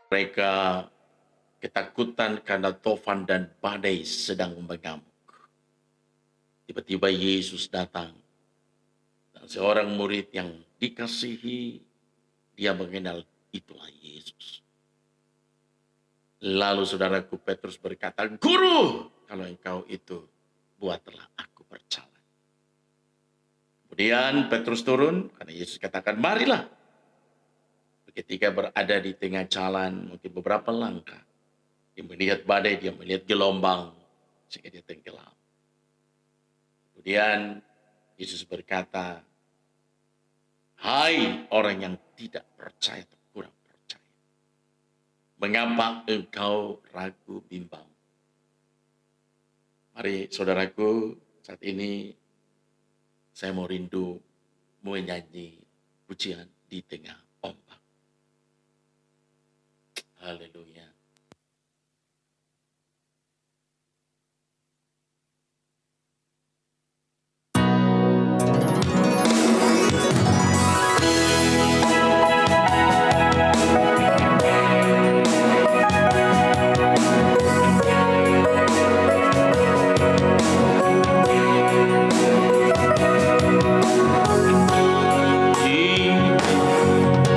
Mereka ketakutan karena tofan dan badai sedang mengamuk. Tiba-tiba Yesus datang. Dan seorang murid yang dikasihi, dia mengenal itulah Yesus. Lalu saudaraku Petrus berkata, "Guru, kalau engkau itu, buatlah aku berjalan." Kemudian Petrus turun, karena Yesus katakan, "Marilah." Ketika berada di tengah jalan, mungkin beberapa langkah, dia melihat badai, dia melihat gelombang, sehingga dia tenggelam. Kemudian Yesus berkata, "Hai orang yang tidak percaya atau kurang percaya, mengapa engkau ragu bimbang?" Mari saudaraku, saat ini saya mau rindu menyanyi pujian di tengah ombak. Haleluya. Di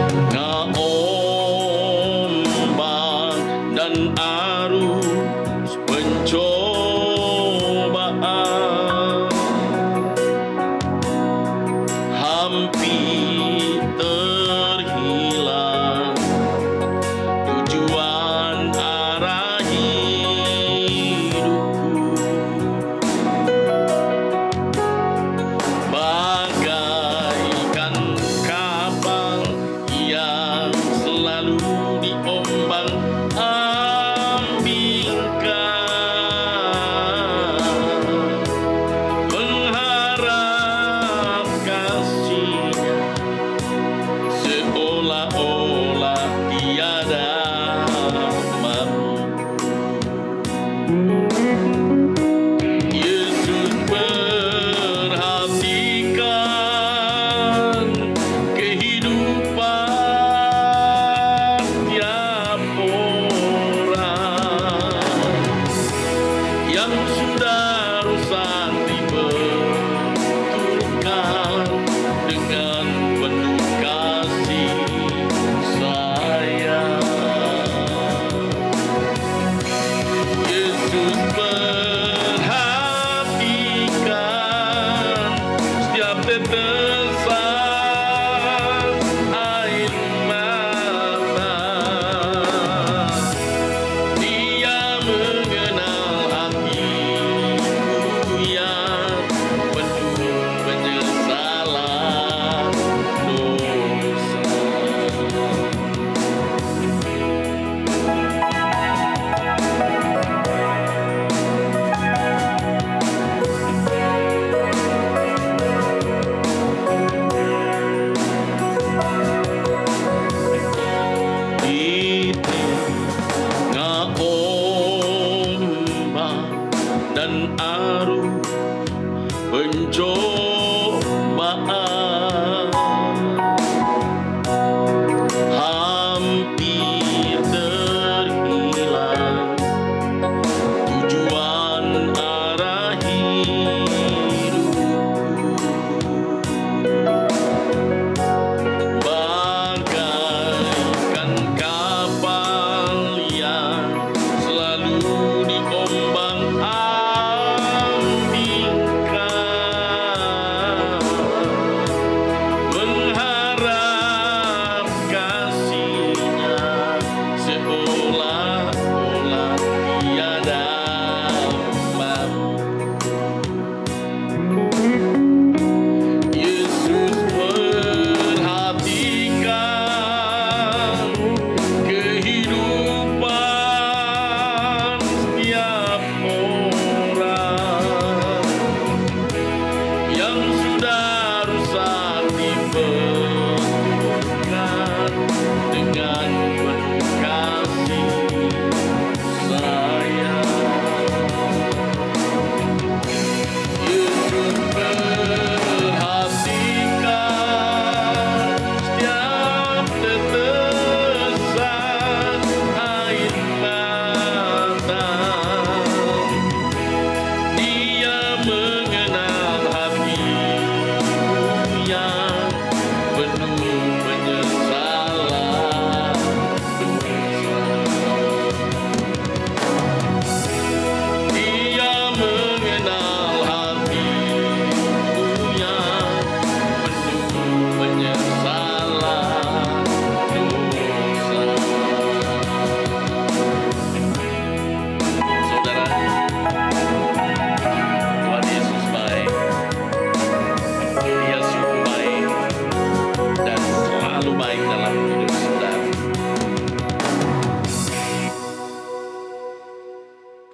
tengah ombak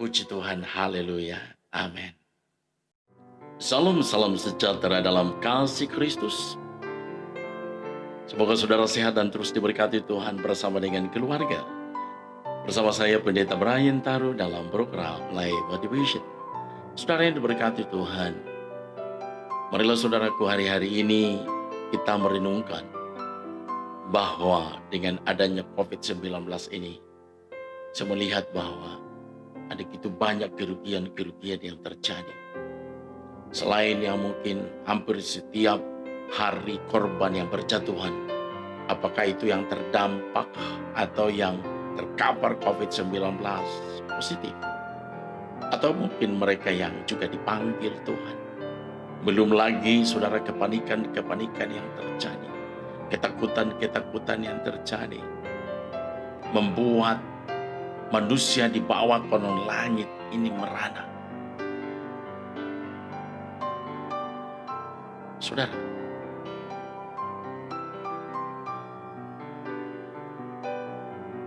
Puji Tuhan, haleluya, amin. Salam sejahtera dalam kasih Kristus. Semoga saudara sehat dan terus diberkati Tuhan bersama dengan keluarga. Bersama saya Pendeta Brian Taruh dalam program Life Motivation. Saudara yang diberkati Tuhan, marilah saudaraku hari-hari ini kita merenungkan bahwa dengan adanya COVID-19 ini, saya melihat bahwa ada begitu banyak kerugian-kerugian yang terjadi. Selain yang mungkin hampir setiap hari korban yang berjatuhan, apakah itu yang terdampak atau yang terkapar COVID-19 positif, atau mungkin mereka yang juga dipanggil Tuhan. Belum lagi saudara kepanikan yang terjadi, ketakutan yang terjadi, membuat manusia di bawah kolong langit ini merana. Saudara,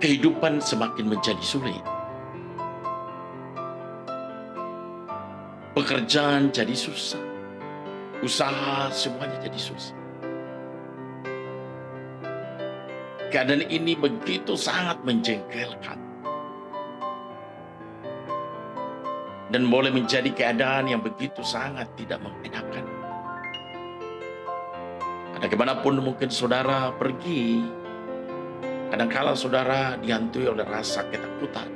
kehidupan semakin menjadi sulit. Pekerjaan jadi susah. Usaha semuanya jadi susah. Keadaan ini begitu sangat menjengkelkan. Dan boleh menjadi keadaan yang begitu sangat tidak mengenakan. Karena kemanapun mungkin saudara pergi, kadangkala saudara dihantui oleh rasa ketakutan,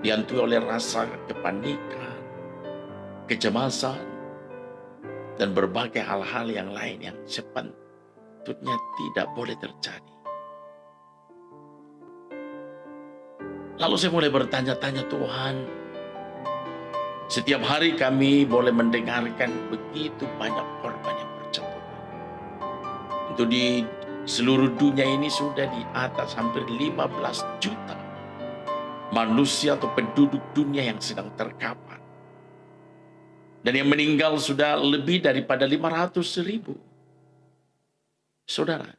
dihantui oleh rasa kepanikan, kecemasan, dan berbagai hal-hal yang lain yang sepatutnya tidak boleh terjadi. Lalu saya mulai bertanya-tanya, Tuhan, setiap hari kami boleh mendengarkan begitu banyak korban yang berjatuhan. Itu di seluruh dunia ini sudah di atas hampir 15 juta manusia atau penduduk dunia yang sedang terkapar. Dan yang meninggal sudah lebih daripada 500.000. Saudara,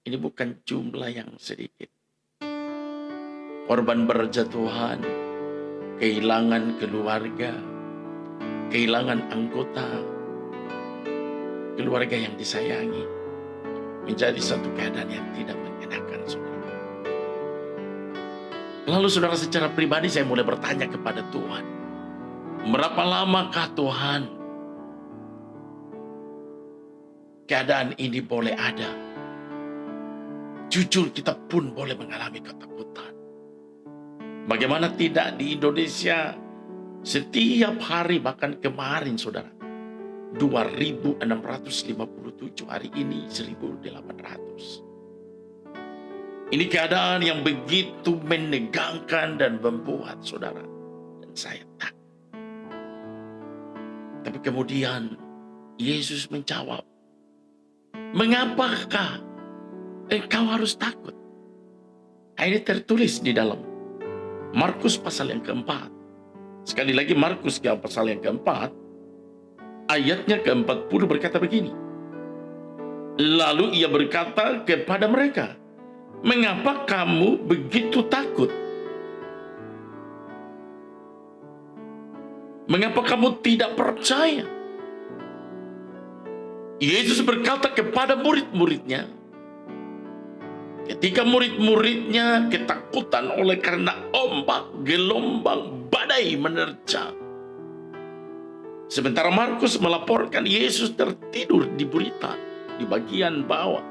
ini bukan jumlah yang sedikit. Korban berjatuhan, kehilangan keluarga, kehilangan anggota keluarga yang disayangi, menjadi satu keadaan yang tidak mengenakan, saudara. Lalu saudara, secara pribadi saya mulai bertanya kepada Tuhan, berapa lamakah Tuhan keadaan ini boleh ada? Jujur, kita pun boleh mengalami ketakutan. Bagaimana tidak di Indonesia setiap hari, bahkan kemarin saudara, 2.657, hari ini 1.800. Ini keadaan yang begitu menegangkan dan membuat saudara dan saya takut. Tapi kemudian Yesus menjawab, mengapakah engkau harus takut? Ini tertulis di dalam Markus pasal yang keempat. Sekali lagi Markus pasal yang keempat, ayatnya ke-40 berkata begini. Lalu ia berkata kepada mereka, mengapa kamu begitu takut? Mengapa kamu tidak percaya? Yesus berkata kepada murid-muridnya, ketika murid-muridnya ketakutan oleh karena ombak, gelombang, badai menerjang. Sementara Markus melaporkan Yesus tertidur di buritan, di bagian bawah.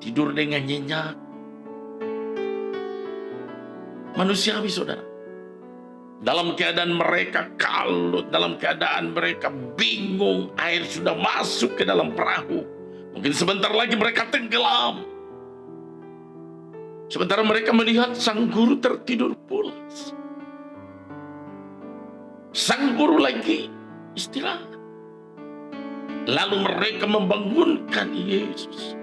Tidur dengan nyenyak. Manusiawi, saudara. Dalam keadaan mereka kalut, dalam keadaan mereka bingung, air sudah masuk ke dalam perahu. Mungkin sebentar lagi mereka tenggelam. Sementara mereka melihat sang guru tertidur pulas. Sang guru lagi istirahat. Lalu mereka membangunkan Yesus.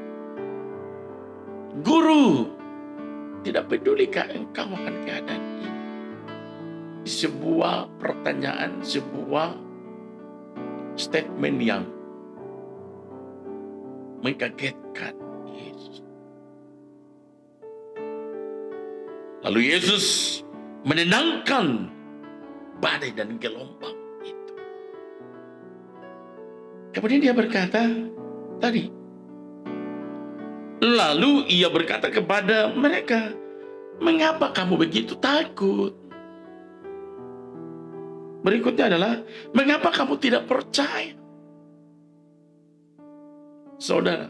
Guru, tidak pedulikah engkau akan keadaan ini? Sebuah pertanyaan, sebuah statement yang mengagetkan Yesus. Lalu Yesus menenangkan badai dan gelombang itu. Kemudian dia berkata tadi, lalu ia berkata kepada mereka, mengapa kamu begitu takut? Berikutnya adalah, mengapa kamu tidak percaya? Saudara,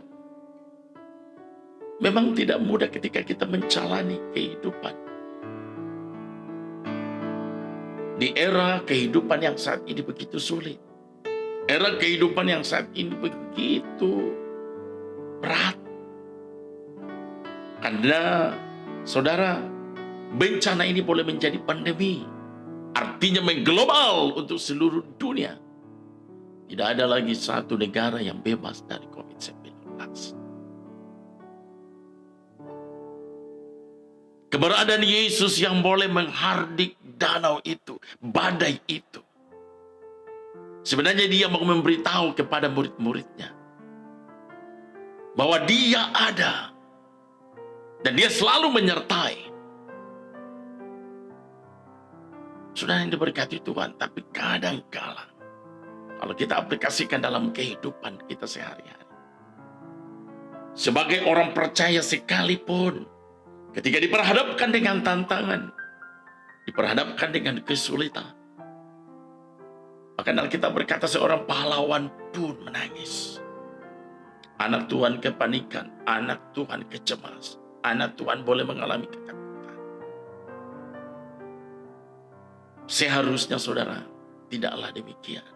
memang tidak mudah ketika kita menjalani kehidupan. Di era kehidupan yang saat ini begitu sulit. Era kehidupan yang saat ini begitu berat. Karena, saudara, bencana ini boleh menjadi pandemi. Artinya mengglobal untuk seluruh dunia. Tidak ada lagi satu negara yang bebas dari COVID-19. Keberadaan Yesus yang boleh menghardik danau itu, badai itu. Sebenarnya dia mau memberitahu kepada murid-muridnya bahwa dia ada. Dan dia selalu menyertai. Saudara yang diberkati Tuhan, tapi kadang-kala kalau kita aplikasikan dalam kehidupan kita sehari-hari, sebagai orang percaya sekalipun, ketika diperhadapkan dengan tantangan, diperhadapkan dengan kesulitan, bahkan Alkitab berkata seorang pahlawan pun menangis. Anak Tuhan kepanikan, anak Tuhan kecemas, anak Tuhan boleh mengalami ketakutan. Seharusnya saudara, tidaklah demikian.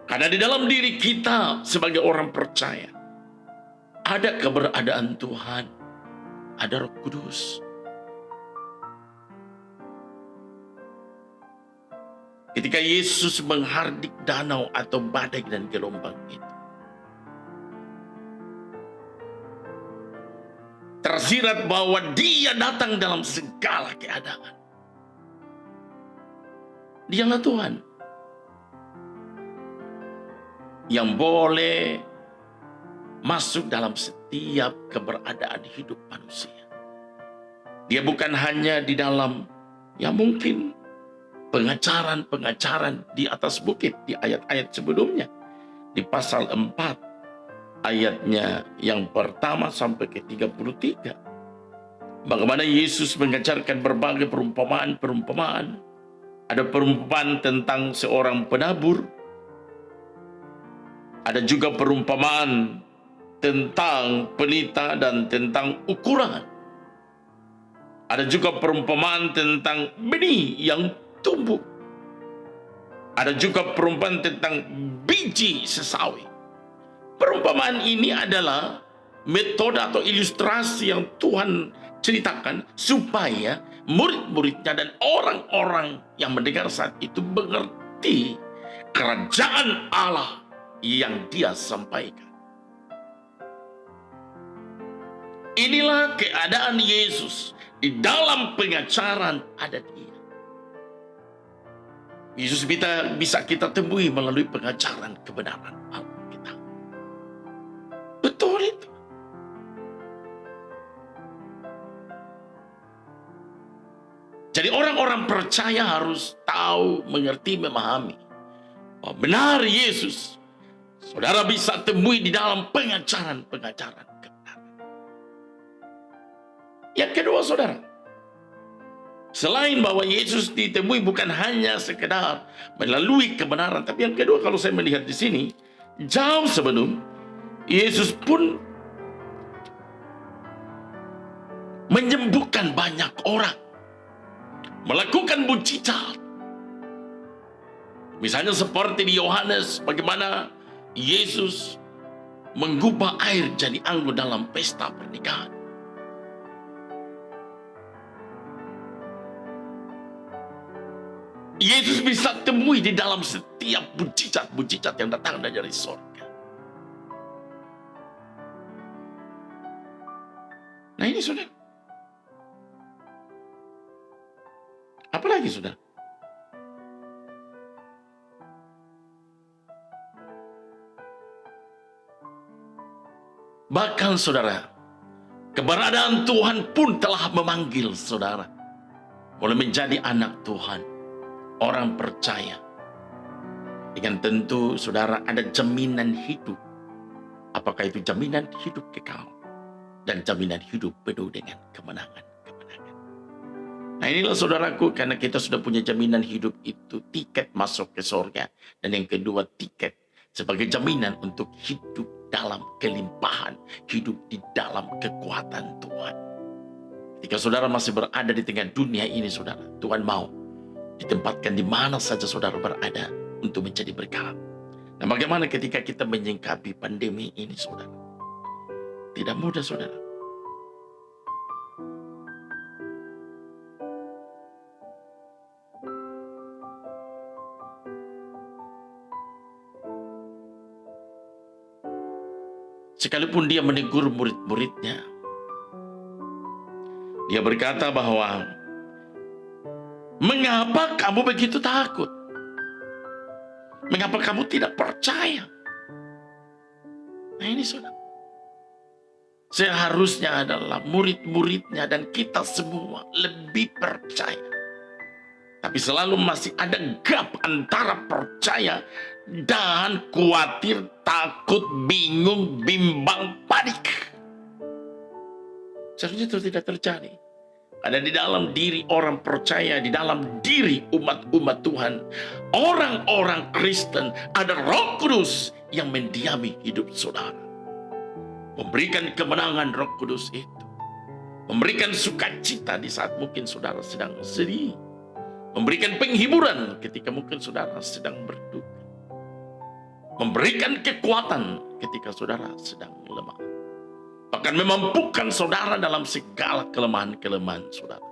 Karena di dalam diri kita sebagai orang percaya, ada keberadaan Tuhan, ada Roh Kudus. Ketika Yesus menghardik danau atau badai dan gelombang itu, tersirat bahwa dia datang dalam segala keadaan. Dialah Tuhan yang boleh masuk dalam setiap keberadaan hidup manusia. Dia bukan hanya di dalam, ya mungkin, pengajaran di atas bukit di ayat-ayat sebelumnya. Di pasal 4 ayatnya yang pertama sampai ke 33. Bagaimana Yesus mengajarkan berbagai perumpamaan. Ada perumpamaan tentang seorang penabur. Ada juga perumpamaan tentang pelita dan tentang ukuran. Ada juga perumpamaan tentang benih yang tumbuh. Ada juga perumpamaan tentang biji sesawi. Perumpamaan ini adalah metode atau ilustrasi yang Tuhan ceritakan supaya murid-muridnya dan orang-orang yang mendengar saat itu mengerti kerajaan Allah yang dia sampaikan. Inilah keadaan Yesus. Di dalam pengajaran ada dia. Yesus bisa kita temui melalui pengajaran kebenaran Alkitab. Betul itu. Jadi orang-orang percaya harus tahu, mengerti, memahami. Oh, benar Yesus. Saudara bisa temui di dalam pengajaran-pengajaran kebenaran. Yang kedua saudara, selain bahwa Yesus ditemui bukan hanya sekedar melalui kebenaran, tapi yang kedua kalau saya melihat di sini, jauh sebelum Yesus pun menyembuhkan banyak orang, melakukan mujizat. Misalnya seperti di Yohanes, bagaimana Yesus mengubah air jadi anggur dalam pesta pernikahan. Yesus bisa temui di dalam setiap mujizat-mujizat yang datang dari surga. Nah ini saudara. Apalagi saudara? Bahkan saudara, Keberadaan Tuhan pun telah memanggil saudara. Boleh menjadi anak Tuhan, orang percaya. Dengan tentu saudara ada jaminan hidup. Apakah itu jaminan hidup kekal dan jaminan hidup penuh dengan kemenangan-kemenangan. Nah inilah saudaraku, karena kita sudah punya jaminan hidup itu, tiket masuk ke surga. Dan yang kedua, tiket sebagai jaminan untuk hidup dalam kelimpahan, hidup di dalam kekuatan Tuhan. Ketika saudara masih berada di tengah dunia ini, saudara, Tuhan mau ditempatkan di mana saja saudara berada untuk menjadi berkat. Nah, bagaimana ketika kita menyingkapi pandemi ini, saudara? Tidak mudah, saudara. Sekalipun dia menegur murid-muridnya, dia berkata bahwa, mengapa kamu begitu takut? Mengapa kamu tidak percaya? Nah ini saudara, seharusnya adalah murid-muridnya dan kita semua lebih percaya. Tapi selalu masih ada gap antara percaya dan khawatir, takut, bingung, bimbang, panik. Seharusnya itu tidak terjadi. Ada di dalam diri orang percaya, di dalam diri umat-umat Tuhan, orang-orang Kristen, ada Roh Kudus yang mendiami hidup saudara. Memberikan kemenangan Roh Kudus itu. Memberikan sukacita di saat mungkin saudara sedang sedih. Memberikan penghiburan ketika mungkin saudara sedang berduka. Memberikan kekuatan ketika saudara sedang lemah. Bahkan memampukan saudara dalam segala kelemahan-kelemahan saudara.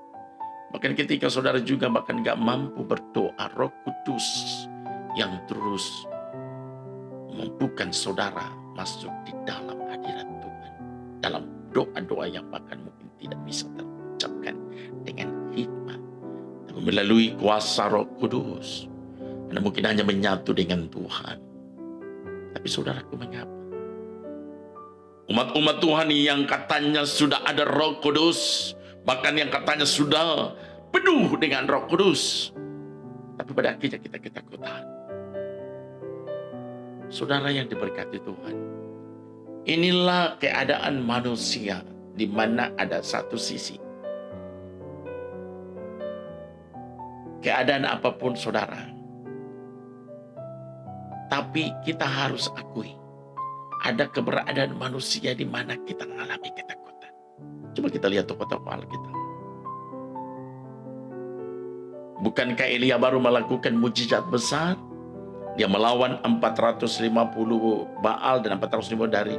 Bahkan ketika saudara juga bahkan gak mampu berdoa, Roh Kudus yang terus memampukan saudara masuk di dalam hadirat Tuhan. Dalam doa-doa yang bahkan mungkin tidak bisa terucapkan dengan hikmat. Tapi melalui kuasa Roh Kudus, Anda mungkin hanya menyatu dengan Tuhan. Tapi saudaraku, mengapa? Umat-umat Tuhan yang katanya sudah ada Roh Kudus, bahkan yang katanya sudah penuh dengan Roh Kudus, tapi pada akhirnya kita ketakutan. Saudara yang diberkati Tuhan, inilah keadaan manusia di mana ada satu sisi. Keadaan apapun saudara, tapi kita harus akui, ada keberadaan manusia di mana kita mengalami ketakutan. Coba kita lihat tokoh-tokoh Alkitab. Bukankah Elia baru melakukan mujizat besar? Dia melawan 450 Baal dan 450 dari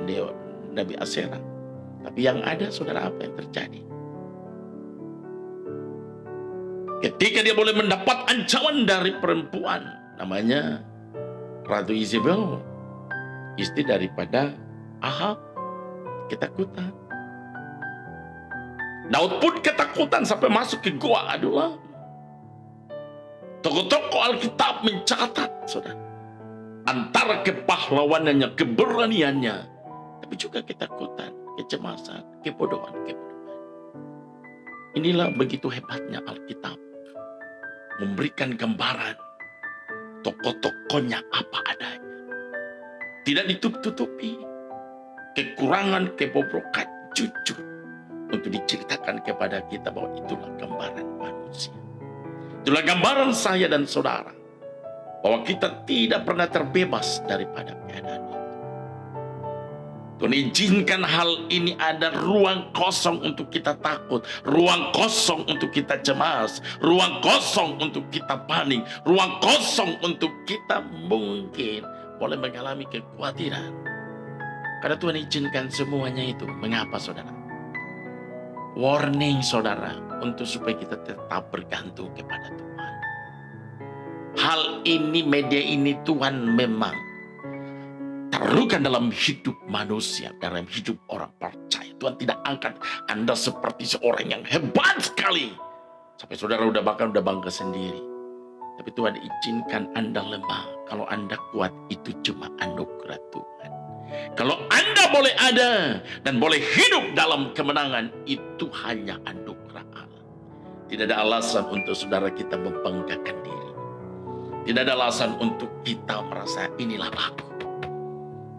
Nabi Asyera. Tapi yang ada, saudara, apa yang terjadi? Ketika dia boleh mendapat ancaman dari perempuan, namanya Ratu Isabel, istri daripada Ahab, ketakutan. Daud pun ketakutan sampai masuk ke gua Adulam. Tokoh-tokoh Alkitab mencatat, saudara, antara kepahlawanannya, keberaniannya, tapi juga ketakutan, kecemasan, kebodohan. Inilah begitu hebatnya Alkitab, memberikan gambaran tokoh-tokohnya apa adanya. Tidak ditutup-tutupi kekurangan, kebobrokan, jujur untuk diceritakan kepada kita bahwa itulah gambaran manusia. Itulah gambaran saya dan saudara, bahwa kita tidak pernah terbebas daripada keadaan itu. Tuhan izinkan hal ini, ada ruang kosong untuk kita takut, ruang kosong untuk kita cemas, ruang kosong untuk kita panik, ruang kosong untuk kita mungkin boleh mengalami kekhawatiran. Karena Tuhan izinkan semuanya itu. Mengapa, saudara? Warning, saudara, untuk supaya kita tetap bergantung kepada Tuhan. Hal ini, media ini, Tuhan memang taruhkan dalam hidup manusia, dalam hidup orang percaya. Tuhan tidak angkat Anda seperti seorang yang hebat sekali, sampai saudara udah bangga sendiri. Tapi Tuhan izinkan Anda lemah. Kalau Anda kuat, itu cuma anugerah Tuhan. Kalau Anda boleh ada dan boleh hidup dalam kemenangan, itu hanya anugerah Allah. Tidak ada alasan untuk saudara kita membanggakan diri. Tidak ada alasan untuk kita merasa inilah aku.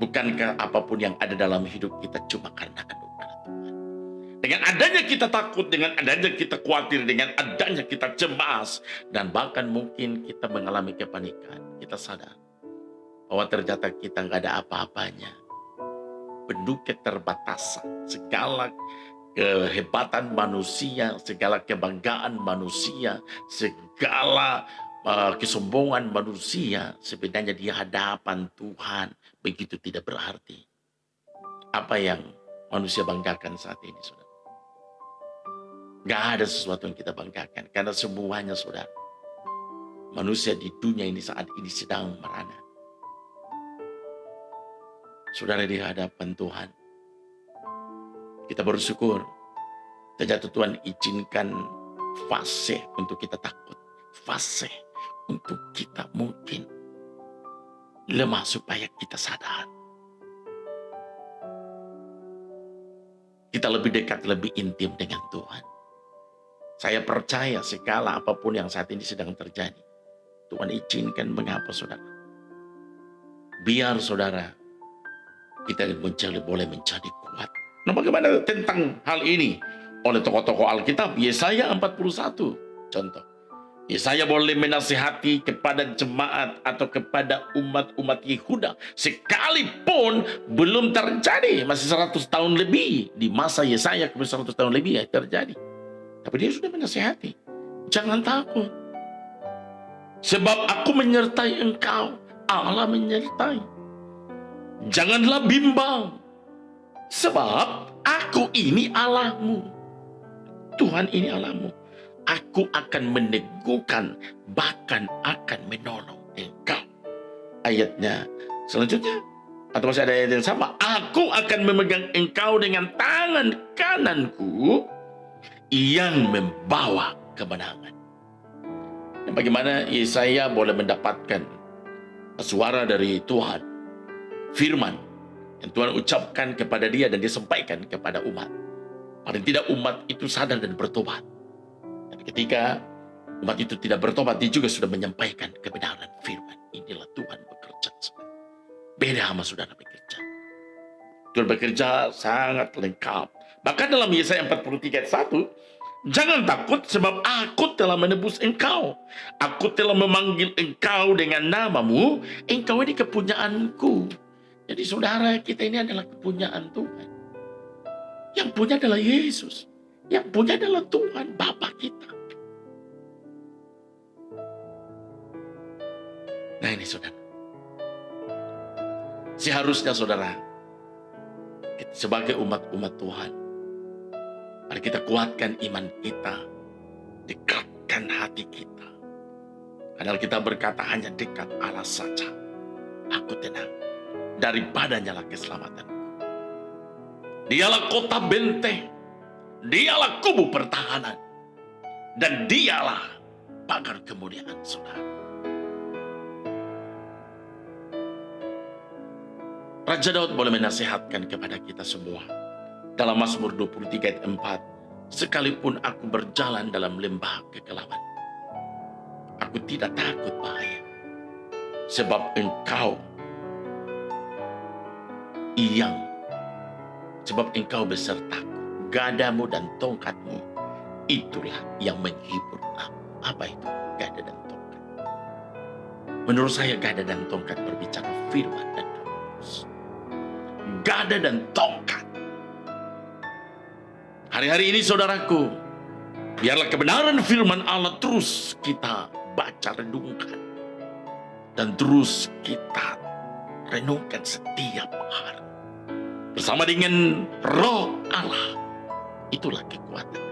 Bukankah apapun yang ada dalam hidup kita cuma karena anugerah Tuhan? Dengan adanya kita takut, dengan adanya kita khawatir, dengan adanya kita cemas, dan bahkan mungkin kita mengalami kepanikan, kita sadar bahwa ternyata kita nggak ada apa-apanya. Penuh keterbatasan, segala kehebatan manusia, segala kebanggaan manusia, segala kesombongan manusia, sebenarnya di hadapan Tuhan begitu tidak berarti. Apa yang manusia banggakan saat ini, saudara? Gak ada sesuatu yang kita banggakan, karena semuanya, saudara, manusia di dunia ini saat ini sedang merana. Saudara, di hadapan Tuhan kita bersyukur. Ternyata Tuhan izinkan fase untuk kita takut, fase untuk kita mungkin lemah supaya kita sadar. Kita lebih dekat, lebih intim dengan Tuhan. Saya percaya segala apapun yang saat ini sedang terjadi, Tuhan izinkan. Mengapa, saudara? Biar saudara kita boleh menjadi kuat. Nah, bagaimana tentang hal ini? Oleh tokoh-tokoh Alkitab, Yesaya 41 contoh. Yesaya boleh menasihati kepada jemaat atau kepada umat-umat Yehuda sekalipun belum terjadi, masih 100 tahun lebih di masa Yesaya, 100 tahun lebih ya terjadi. Tapi dia sudah menasihati, jangan takut, sebab aku menyertai engkau. Allah menyertai. Janganlah bimbang, sebab aku ini Allahmu. Tuhan ini Allahmu. Aku akan meneguhkan, bahkan akan menolong engkau. Ayatnya selanjutnya, atau masih ada ayat yang sama. Aku akan memegang engkau dengan tangan kananku yang membawa kemenangan. Dan bagaimana Yesaya boleh mendapatkan suara dari Tuhan, firman yang Tuhan ucapkan kepada dia dan dia sampaikan kepada umat. Paling tidak umat itu sadar dan bertobat. Dan ketika umat itu tidak bertobat, dia juga sudah menyampaikan kebenaran firman. Inilah Tuhan bekerja. Beda sama saudara bekerja. Tuhan bekerja sangat lengkap. Bahkan dalam Yesaya 43 ayat 1, jangan takut sebab aku telah menebus engkau. Aku telah memanggil engkau dengan namamu. Engkau ini kepunyaanku. Jadi saudara, kita ini adalah kepunyaan Tuhan. Yang punya adalah Yesus. Yang punya adalah Tuhan, Bapa kita. Nah ini saudara. Seharusnya saudara, sebagai umat-umat Tuhan, mari kita kuatkan iman kita, dekatkan hati kita. Karena kita berkata hanya dekat Allah saja, aku tenang, daripadanya lah keselamatan. Dialah kota benteng, dialah kubu pertahanan, dan dialah pagar kemuliaan saudara. Raja Daud boleh menasihatkan kepada kita semua dalam Mazmur 23 ayat 4, sekalipun aku berjalan dalam lembah kekelaman, aku tidak takut bahaya, sebab engkau besertaku, gadamu dan tongkatmu itulah yang menghibur aku. Apa itu gada dan tongkat? Menurut saya gada dan tongkat berbicara firman dan terus. Gada dan tongkat. Hari-hari ini saudaraku, biarlah kebenaran firman Allah terus kita baca renungkan. Dan terus kita renungkan setiap hari. Bersama dengan roh Allah. Itulah kekuatan.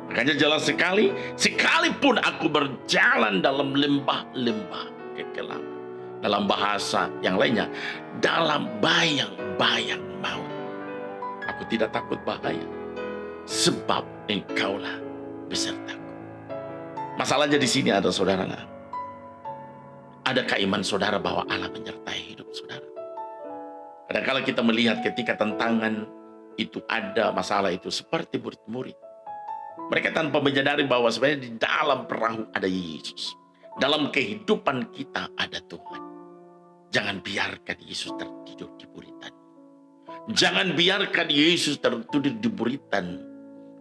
Makanya jelas sekali, sekalipun aku berjalan dalam lembah-lembah kekelaman. Dalam bahasa yang lainnya, dalam bayang-bayang maut, aku tidak takut bahaya, sebab engkaulah besertaku. Masalahnya di sini ada saudara. Adakah iman saudara bahwa Allah menyertai hidup saudara? Kadang-kala kita melihat ketika tantangan itu ada, masalah itu seperti murid-murid. Mereka tanpa menyadari bahwa sebenarnya di dalam perahu ada Yesus. Dalam kehidupan kita ada Tuhan. Jangan biarkan Yesus tertidur di buritan. Jangan biarkan Yesus tertidur di buritan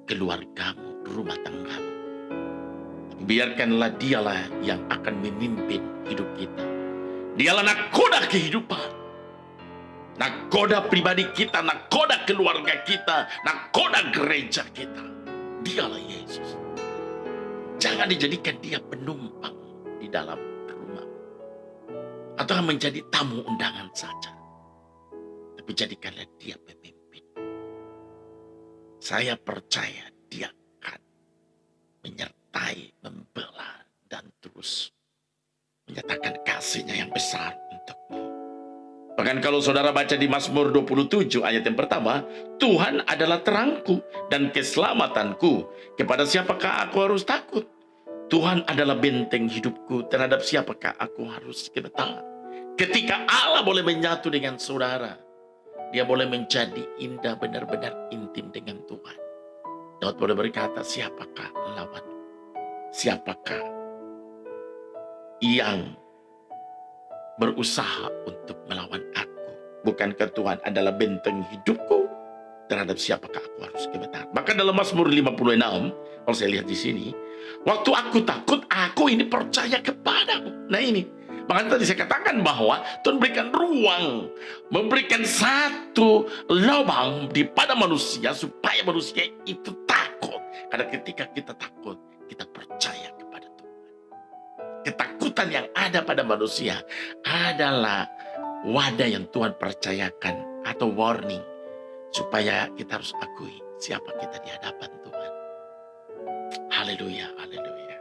keluargamu, rumah tanggamu. Biarkanlah dialah yang akan memimpin hidup kita. Dialah nakoda kehidupan. Nakoda pribadi kita, nakoda keluarga kita, nakoda gereja kita. Dialah Yesus. Jangan dijadikan dia penumpang di dalam rumah. Atau menjadi tamu undangan saja. Tapi jadikanlah dia pemimpin. Saya percaya dia akan menyertai, membela, dan terus menyatakan kasihnya yang besar untukmu. Bahkan kalau saudara baca di Mazmur 27 ayat yang pertama, Tuhan adalah terangku dan keselamatanku. Kepada siapakah aku harus takut? Tuhan adalah benteng hidupku. Terhadap siapakah aku harus gemetar? Ketika Allah boleh menyatu dengan saudara, dia boleh menjadi indah, benar-benar intim dengan Tuhan. Daud boleh berkata, siapakah lawan? Siapakah yang berusaha untuk melawan aku? Bukankah Tuhan adalah benteng hidupku? Terhadap siapakah aku harus gemetar? Maka dalam Mazmur 56, kalau saya lihat di sini, waktu aku takut, aku ini percaya kepadamu. Nah ini, makanya tadi saya katakan bahwa Tuhan berikan ruang, memberikan satu lubang di pada manusia supaya manusia itu takut. Karena ketika kita takut, kita percaya kepada Tuhan. Ketakutan yang ada pada manusia adalah wadah yang Tuhan percayakan atau warning supaya kita harus akui siapa kita di hadapan Tuhan. Haleluya, haleluya.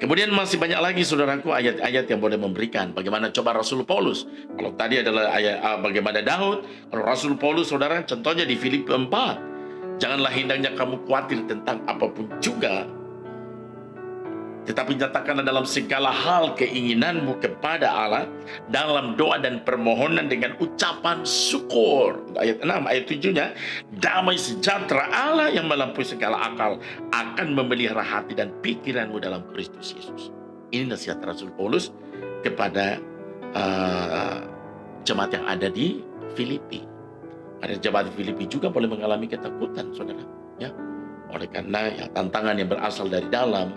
Kemudian masih banyak lagi saudaraku ayat-ayat yang boleh memberikan bagaimana coba Rasul Paulus. Kalau tadi adalah ayat bagaimana Daud, kalau Rasul Paulus saudara contohnya di Filipi 4. Janganlah hendaknya kamu khawatir tentang apapun juga, tetapi nyatakanlah dalam segala hal keinginanmu kepada Allah dalam doa dan permohonan dengan ucapan syukur. Ayat 6, ayat 7-nya, damai sejahtera Allah yang melampaui segala akal akan memelihara hati dan pikiranmu dalam Kristus Yesus. Ini nasihat Rasul Paulus kepada jemaat yang ada di Filipi. Ada jemaat di Filipi juga boleh mengalami ketakutan, saudara. Ya, oleh karena ya, tantangan yang berasal dari dalam,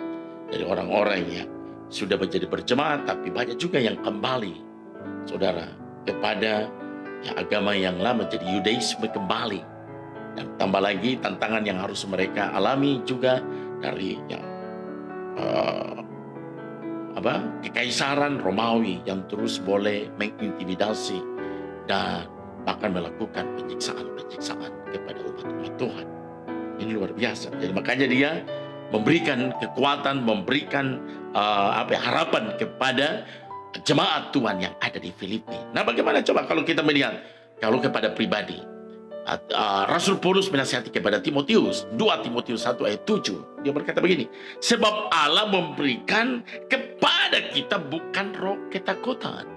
dari orang-orang yang sudah menjadi berjemaat, tapi banyak juga yang kembali, saudara, kepada ya, agama yang lama, jadi Yudaisme kembali. Dan tambah lagi tantangan yang harus mereka alami juga dari yang kekaisaran Romawi yang terus boleh mengintimidasi dan bahkan melakukan penyiksaan kepada umat-umat Tuhan. Ini luar biasa. Jadi makanya dia memberikan kekuatan, memberikan harapan kepada jemaat Tuhan yang ada di Filipi. Nah, bagaimana coba kalau kita melihat, kalau kepada pribadi, Rasul Paulus menasihati kepada Timotius, 2 Timotius 1 ayat 7, dia berkata begini, sebab Allah memberikan kepada kita bukan roh ketakutan.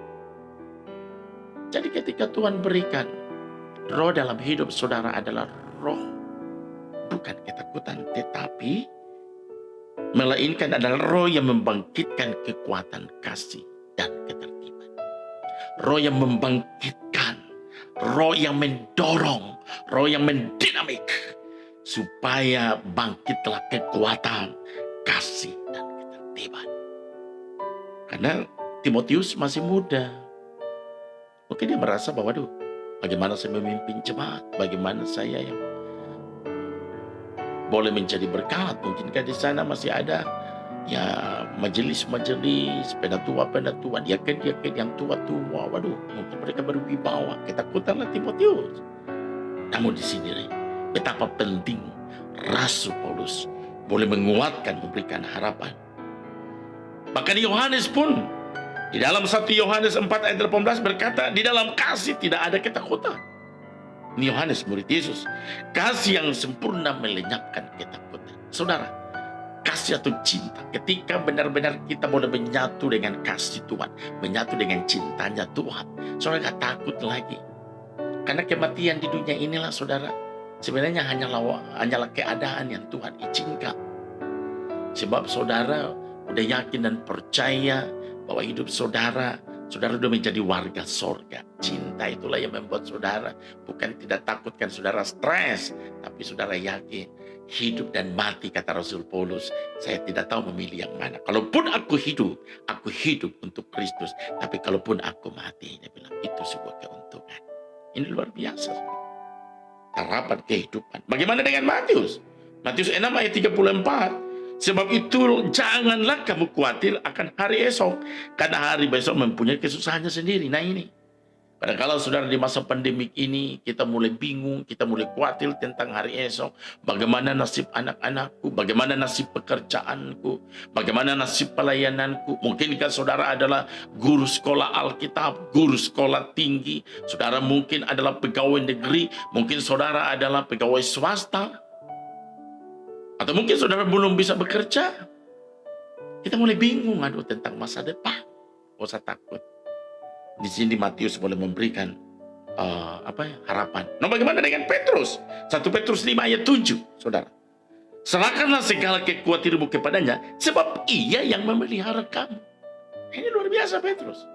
Jadi ketika Tuhan berikan roh dalam hidup saudara adalah roh bukan ketakutan, tetapi melainkan adalah roh yang membangkitkan kekuatan kasih dan ketertiban. Roh yang membangkitkan, roh yang mendorong, roh yang mendinamik, supaya bangkitlah kekuatan kasih dan ketertiban. Karena Timotius masih muda. Mungkin dia merasa bahwa, aduh, bagaimana saya memimpin jemaat, bagaimana saya yang boleh menjadi berkat. Mungkinkah di sana masih ada ya majelis-majelis, penatua, diaken-diaken yang tua-tua. Waduh, mungkin mereka berwibawa. Ketakutanlah Timotius. Namun di sini betapa penting Rasul Paulus boleh menguatkan, memberikan harapan. Bahkan Yohanes pun di dalam 1 Yohanes 4 ayat 18 berkata, di dalam kasih tidak ada ketakutan. Ini Yohanes murid Yesus. Kasih yang sempurna melenyapkan ketakutan. Saudara, kasih atau cinta. Ketika benar-benar kita boleh menyatu dengan kasih Tuhan, menyatu dengan cintanya Tuhan, saudara gak takut lagi. Karena kematian di dunia inilah saudara, sebenarnya hanyalah keadaan yang Tuhan izinkan. Sebab saudara udah yakin dan percaya bahwa hidup saudara sudah menjadi warga sorga. Cinta itulah yang membuat saudara bukan tidak takutkan saudara stres, tapi saudara yakin hidup dan mati, kata Rasul Paulus, saya tidak tahu memilih yang mana. Kalaupun aku hidup untuk Kristus. Tapi kalaupun aku mati, dia bilang itu sebuah keuntungan. Ini luar biasa. Harapan kehidupan. Bagaimana dengan Matius? Matius 6 ayat 34. Sebab itu janganlah kamu khawatir akan hari esok. Karena hari besok mempunyai kesusahannya sendiri. Nah ini. Padahal saudara di masa pandemik ini kita mulai bingung, kita mulai khawatir tentang hari esok. Bagaimana nasib anak-anakku, bagaimana nasib pekerjaanku, bagaimana nasib pelayananku. Mungkinkah saudara adalah guru sekolah Alkitab, guru sekolah tinggi. Saudara mungkin adalah pegawai negeri, mungkin saudara adalah pegawai swasta. Atau mungkin saudara belum bisa bekerja. Kita mulai bingung tentang masa depan. Gak usah takut. Di sini Matius boleh memberikan harapan. Nah, bagaimana dengan Petrus? 1 Petrus 5 ayat 7, saudara. Serahkanlah segala kekhawatiranmu kepadanya, sebab ia yang memelihara kamu. Ini luar biasa Petrus.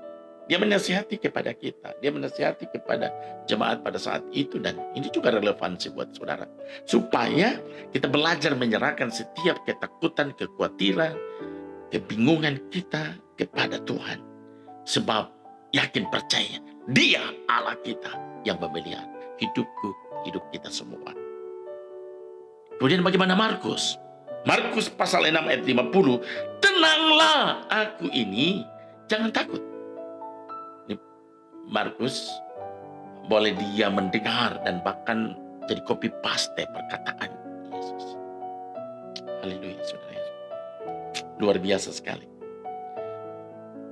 Dia menasihati kepada kita. Dia menasihati kepada jemaat pada saat itu. Dan ini juga relevansi buat saudara. Supaya kita belajar menyerahkan setiap ketakutan, kekhawatiran, kebingungan kita kepada Tuhan. Sebab yakin percaya Dia Allah kita yang memelihara hidupku, hidup kita semua. Kemudian bagaimana Markus? Markus pasal 6 ayat 50. Tenanglah aku ini, jangan takut. Ini Markus boleh dia mendengar dan bahkan jadi copy paste perkataan Yesus. Haleluya saudara. Luar biasa sekali.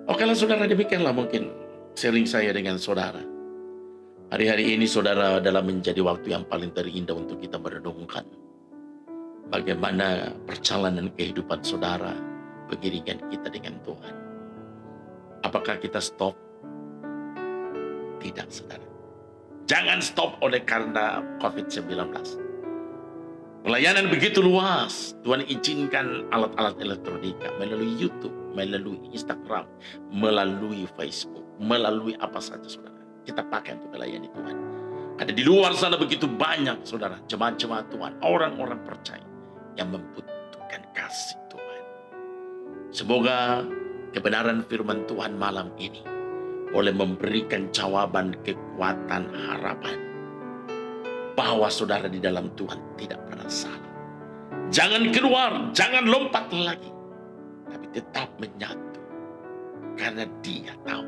Kalau saudara demikianlah mungkin sharing saya dengan saudara. Hari-hari ini saudara adalah menjadi waktu yang paling terindah untuk kita merenungkan bagaimana perjalanan kehidupan saudara, pengiringan kita dengan Tuhan. Apakah kita stop? Tidak, saudara. Jangan stop oleh karena COVID-19. Pelayanan begitu luas. Tuhan izinkan alat-alat elektronika melalui YouTube, melalui Instagram, melalui Facebook, melalui apa saja saudara. Kita pakai untuk melayani Tuhan. Ada di luar sana begitu banyak saudara, jemaat-jemaat Tuhan, orang-orang percaya yang membutuhkan kasih Tuhan. Semoga kebenaran firman Tuhan malam ini boleh memberikan jawaban, kekuatan, harapan bahwa saudara di dalam Tuhan tidak pernah salah. Jangan keluar, jangan lompat lagi, tapi tetap menyatu. Karena Dia tahu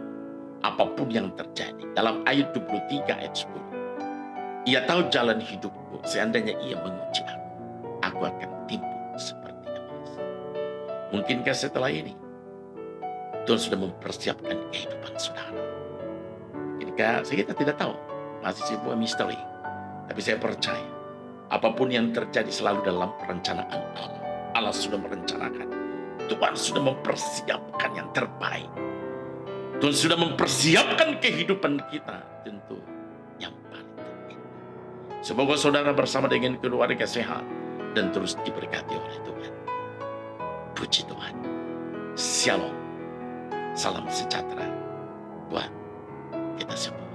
apapun yang terjadi. Dalam ayat 23 ayat 10. Ia tahu jalan hidupku, seandainya Ia menguji aku akan timbul seperti emas. Mungkinkah setelah ini Tuhan sudah mempersiapkan kehidupan saudara? Mungkinkah kita tidak tahu, masih sebuah misteri. Tapi saya percaya, apapun yang terjadi selalu dalam perencanaan Allah. Allah sudah merencanakan. Tuhan sudah mempersiapkan yang terbaik. Tuhan sudah mempersiapkan kehidupan kita tentu yang paling terindah. Semoga saudara bersama dengan keluarga sehat dan terus diberkati oleh Tuhan. Puji Tuhan. Shalom. Salam sejahtera buat kita semua.